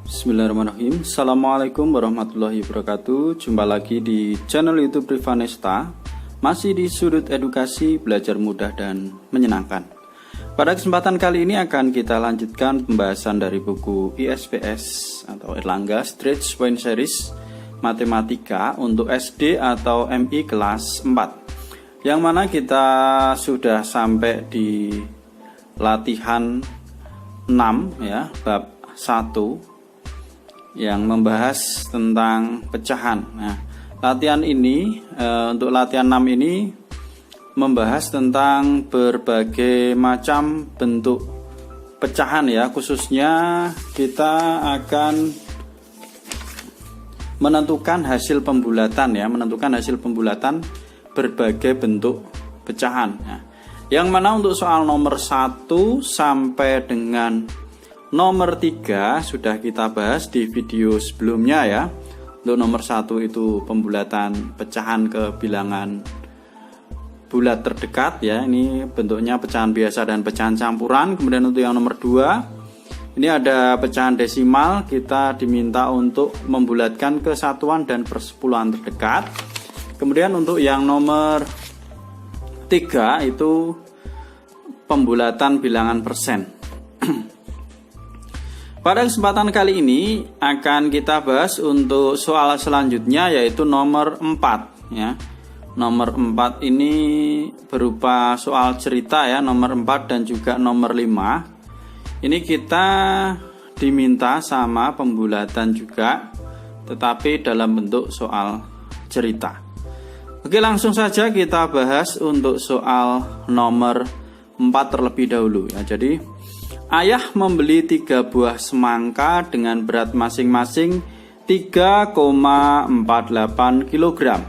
Bismillahirrahmanirrahim. Assalamualaikum warahmatullahi wabarakatuh. Jumpa lagi di channel YouTube Privanesta. Masih di sudut edukasi, belajar mudah dan menyenangkan. Pada kesempatan kali ini akan kita lanjutkan pembahasan dari buku ISPS atau Erlangga Stretch Point Series Matematika untuk SD atau MI kelas 4. Yang mana kita sudah sampai di latihan 6 ya, bab 1 yang membahas tentang pecahan. Nah, latihan ini untuk latihan 6 ini membahas tentang berbagai macam bentuk pecahan ya, khususnya kita akan menentukan hasil pembulatan ya, menentukan hasil pembulatan berbagai bentuk pecahan. Nah, yang mana untuk soal nomor 1 sampai dengan nomor 3 sudah kita bahas di video sebelumnya ya. Untuk nomor 1 itu pembulatan pecahan ke bilangan bulat terdekat ya. Ini bentuknya pecahan biasa dan pecahan campuran. Kemudian untuk yang nomor 2 ini ada pecahan desimal. Kita diminta untuk membulatkan ke satuan dan persepuluhan terdekat. Kemudian untuk yang nomor 3 itu pembulatan bilangan persen. Pada kesempatan kali ini akan kita bahas untuk soal selanjutnya, yaitu nomor 4 ya. Nomor 4 ini berupa soal cerita ya, nomor 4 dan juga nomor 5. Ini kita diminta sama pembulatan juga, tetapi dalam bentuk soal cerita. Oke, langsung saja kita bahas untuk soal nomor 4 terlebih dahulu ya. Jadi ayah membeli 3 buah semangka dengan berat masing-masing 3,48 kg,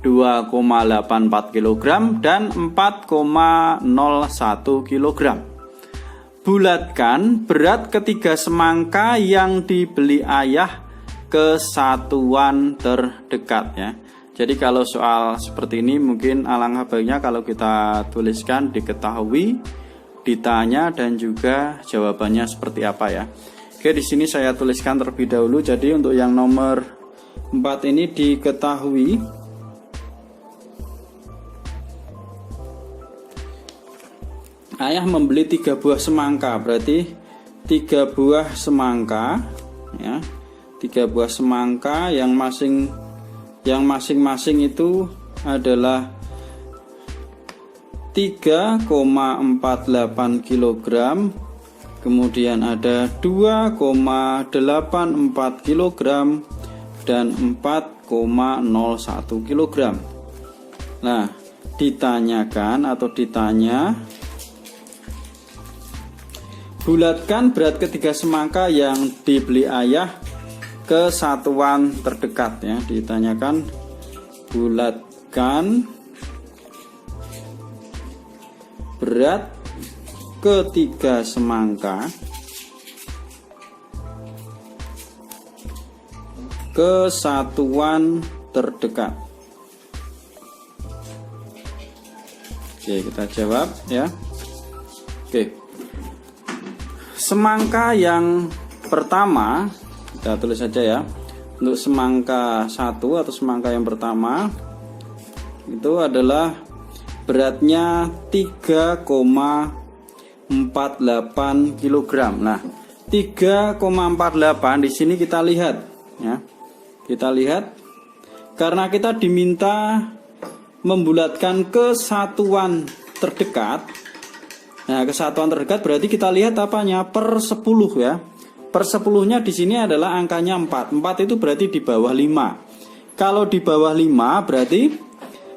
2,84 kg, dan 4,01 kg. Bulatkan berat ketiga semangka yang dibeli ayah ke satuan terdekat ya. Jadi kalau soal seperti ini mungkin alangkah baiknya kalau kita tuliskan diketahui, ditanya, dan juga jawabannya seperti apa ya. Oke, di sini saya tuliskan terlebih dahulu. Jadi untuk yang nomor 4 ini diketahui ayah membeli 3 buah semangka, berarti 3 buah semangka ya. 3 buah semangka yang masing-masing itu adalah 3,48 kg, kemudian ada 2,84 kg dan 4,01 kg. Nah, ditanyakan atau ditanya, bulatkan berat ketiga semangka yang dibeli ayah ke satuan terdekat ya. Ditanyakan bulatkan berat ketiga semangka ke satuan terdekat. Oke, kita jawab ya. Oke, semangka yang pertama kita tulis saja ya. Untuk semangka 1 atau semangka yang pertama itu adalah beratnya 3,48 kg. Nah, 3,48 di sini kita lihat ya. Kita lihat karena kita diminta membulatkan ke satuan terdekat. Nah, ke satuan terdekat berarti kita lihat apanya? Per 10 ya. Per 10-nya di sini adalah angkanya 4. 4 itu berarti di bawah 5. Kalau di bawah 5 berarti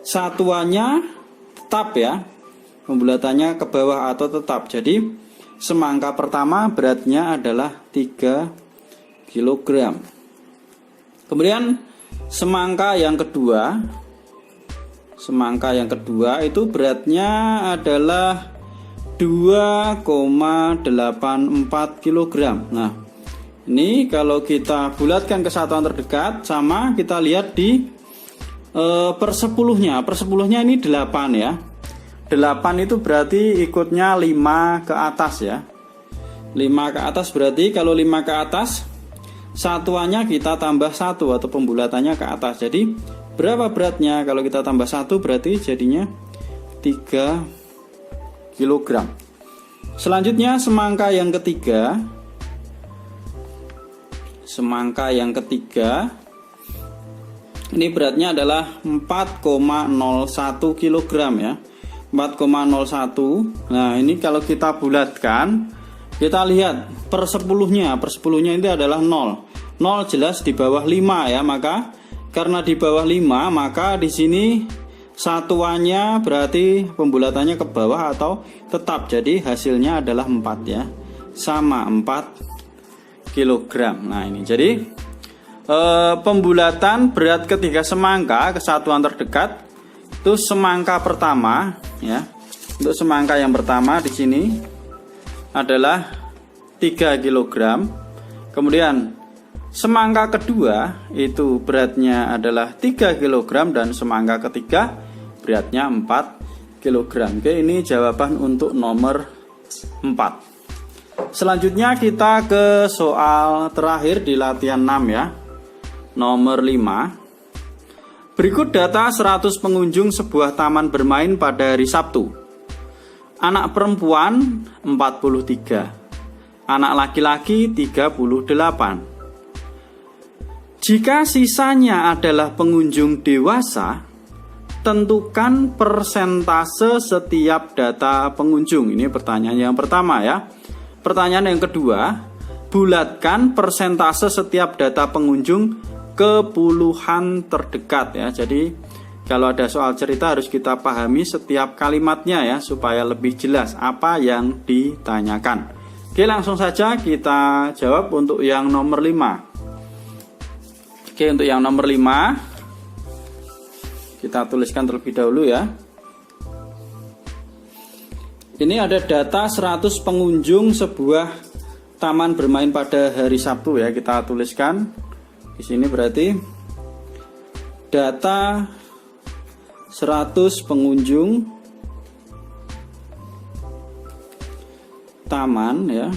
satuannya tetap ya, pembulatannya ke bawah atau tetap. Jadi semangka pertama beratnya adalah 3 kg. Kemudian semangka yang kedua itu beratnya adalah 2,84 kg. Nah, ini kalau kita bulatkan ke satuan terdekat, sama kita lihat di per 10-nya. Per 10-nya ini 8 ya. 8 itu berarti ikutnya 5 ke atas ya. 5 ke atas berarti kalau 5 ke atas satuannya kita tambah 1 atau pembulatannya ke atas. Jadi berapa beratnya? Kalau kita tambah 1 berarti jadinya 3 kg. Selanjutnya semangka yang ketiga. Semangka yang ketiga ini beratnya adalah 4,01 kg ya. 4,01. Nah, ini kalau kita bulatkan, kita lihat per 10-nya. Per 10-nya ini adalah 0. 0 jelas di bawah 5 ya, maka karena di bawah 5, maka di sini satuannya berarti pembulatannya ke bawah atau tetap. Jadi hasilnya adalah 4 ya. Sama 4 kg. Nah, ini jadi pembulatan berat ketiga semangka, kesatuan terdekat itu semangka pertama ya. Untuk semangka yang pertama di sini adalah 3 kg. Kemudian semangka kedua itu beratnya adalah 3 kg dan semangka ketiga beratnya 4 kg. Oke, ini jawaban untuk nomor 4. Selanjutnya kita ke soal terakhir di latihan 6 ya. Nomor 5. Berikut data 100 pengunjung sebuah taman bermain pada hari Sabtu. Anak perempuan 43, anak laki-laki 38. Jika sisanya adalah pengunjung dewasa, tentukan persentase setiap data pengunjung. Ini pertanyaan yang pertama ya. Pertanyaan yang kedua, bulatkan persentase setiap data pengunjung ke puluhan terdekat ya. Jadi kalau ada soal cerita harus kita pahami setiap kalimatnya ya, supaya lebih jelas apa yang ditanyakan. Oke, langsung saja kita jawab untuk yang nomor 5. Oke, untuk yang nomor 5 kita tuliskan terlebih dahulu ya. Ini ada data 100 pengunjung sebuah taman bermain pada hari Sabtu ya. Kita tuliskan di sini berarti data 100 pengunjung taman ya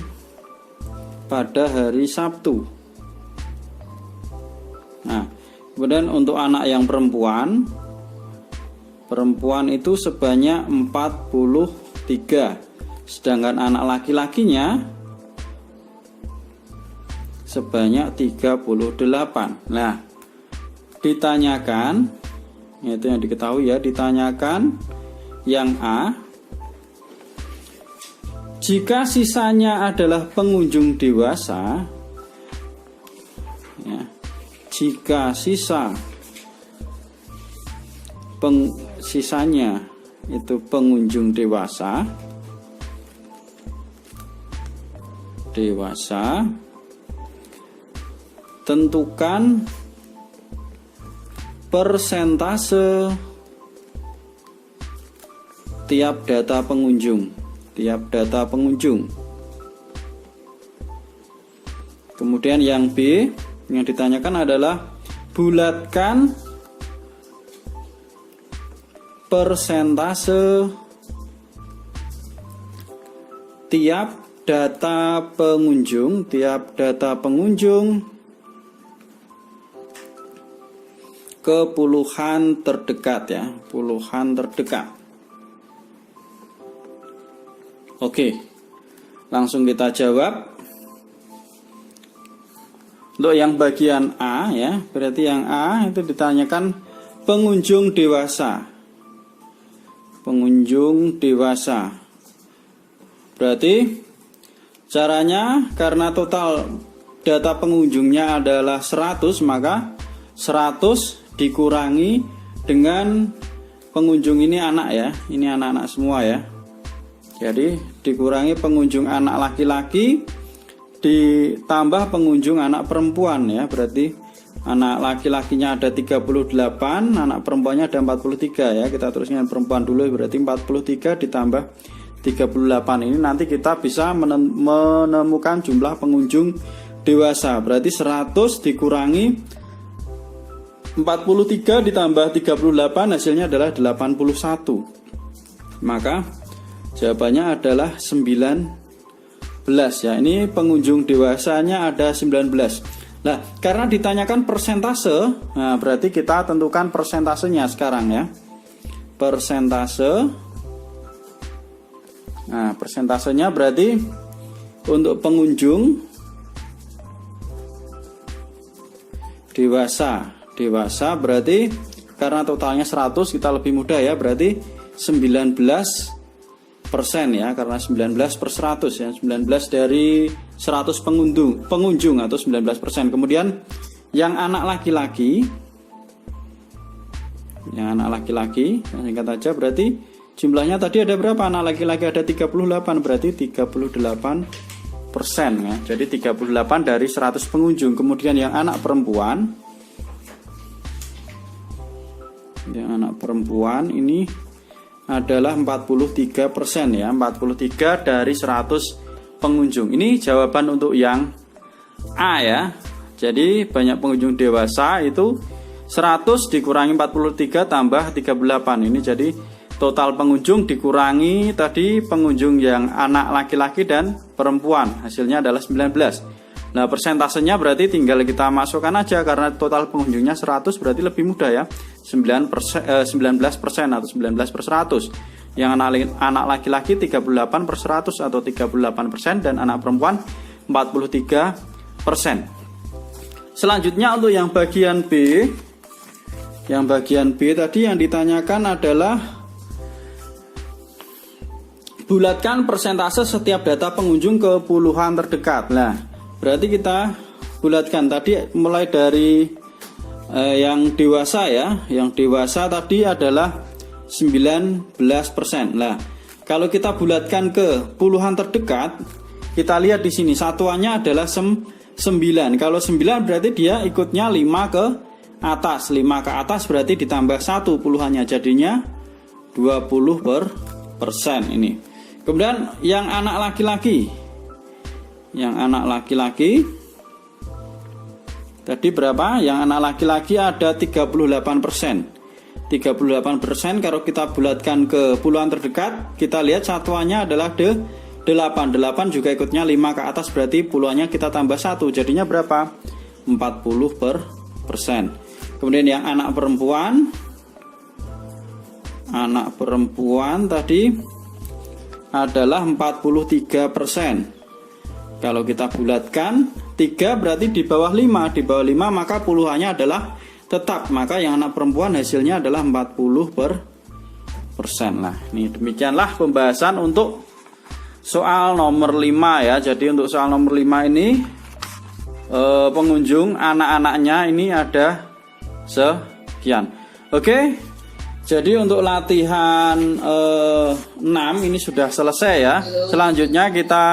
pada hari Sabtu. Nah, kemudian untuk anak yang perempuan itu sebanyak 43, sedangkan anak laki-lakinya sebanyak 38. Nah, ditanyakan, itu yang diketahui ya, ditanyakan yang A, jika sisanya adalah pengunjung dewasa ya, jika sisanya itu pengunjung dewasa, tentukan persentase tiap data pengunjung. Kemudian yang B yang ditanyakan adalah bulatkan persentase tiap data pengunjung ke puluhan terdekat ya, puluhan terdekat. Oke, langsung kita jawab. Untuk yang bagian A ya, berarti yang A itu ditanyakan pengunjung dewasa. Berarti caranya, karena total data pengunjungnya adalah 100, maka 100 dikurangi dengan pengunjung ini anak ya. Ini anak-anak semua ya. Jadi dikurangi pengunjung anak laki-laki ditambah pengunjung anak perempuan ya. Berarti anak laki-lakinya ada 38, anak perempuannya ada 43 ya. Kita teruskan perempuan dulu, berarti 43 ditambah 38. Ini nanti kita bisa menemukan jumlah pengunjung dewasa. Berarti 100 dikurangi 43 ditambah 38 hasilnya adalah 81. Maka jawabannya adalah 19 ya. Ini pengunjung dewasanya ada 19. Nah, karena ditanyakan persentase, nah berarti kita tentukan persentasenya sekarang ya. Persentase. Nah, persentasenya berarti untuk pengunjung dewasa berarti karena totalnya 100 kita lebih mudah ya, berarti 19% ya, karena 19 per 100 ya, 19 dari 100 pengunjung atau 19%. Kemudian yang anak laki-laki, singkat aja berarti jumlahnya tadi ada berapa? Anak laki-laki ada 38, berarti 38% ya. Jadi 38 dari 100 pengunjung. Kemudian yang anak perempuan, ini adalah 43% ya, 43 dari 100 pengunjung. Ini jawaban untuk yang A ya. Jadi banyak pengunjung dewasa itu 100 dikurangi 43 tambah 38. Ini jadi total pengunjung dikurangi tadi pengunjung yang anak laki-laki dan perempuan. Hasilnya adalah 19. Nah, persentasenya berarti tinggal kita masukkan aja karena total pengunjungnya 100 berarti lebih mudah ya. 19% atau 19 per 100. Yang anak laki-laki 38 per 100 atau 38% dan anak perempuan 43%. Selanjutnya untuk yang bagian B. Yang bagian B tadi yang ditanyakan adalah bulatkan persentase setiap data pengunjung ke puluhan terdekat. Nah, berarti kita bulatkan tadi mulai dari yang dewasa ya. Yang dewasa tadi adalah 19%. Nah, kalau kita bulatkan ke puluhan terdekat, kita lihat di sini satuannya adalah 9. Kalau 9 berarti dia ikutnya 5 ke atas. 5 ke atas berarti ditambah 1 puluhannya jadinya 20% ini. Kemudian yang anak laki-laki. Yang anak laki-laki tadi berapa? Yang anak laki-laki ada 38%. 38% kalau kita bulatkan ke puluhan terdekat, kita lihat satuannya adalah 8. 8 juga ikutnya 5 ke atas berarti puluhannya kita tambah 1. Jadinya berapa? 40%. Kemudian yang anak perempuan. Anak perempuan tadi adalah 43%. Kalau kita bulatkan 3 berarti di bawah 5. Di bawah 5 maka puluhannya adalah tetap. Maka yang anak perempuan hasilnya adalah 40%. Nah, ini demikianlah pembahasan untuk soal nomor 5 ya. Jadi untuk soal nomor 5 ini pengunjung anak-anaknya ini ada sekian. Oke. Jadi untuk latihan 6 ini sudah selesai ya. Selanjutnya kita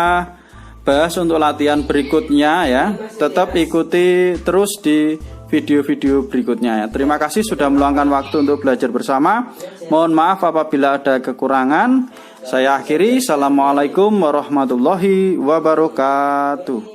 bahas untuk latihan berikutnya ya. Tetap ikuti terus di video-video berikutnya ya. Terima kasih sudah meluangkan waktu untuk belajar bersama. Mohon maaf apabila ada kekurangan. Saya akhiri. Assalamualaikum warahmatullahi wabarakatuh.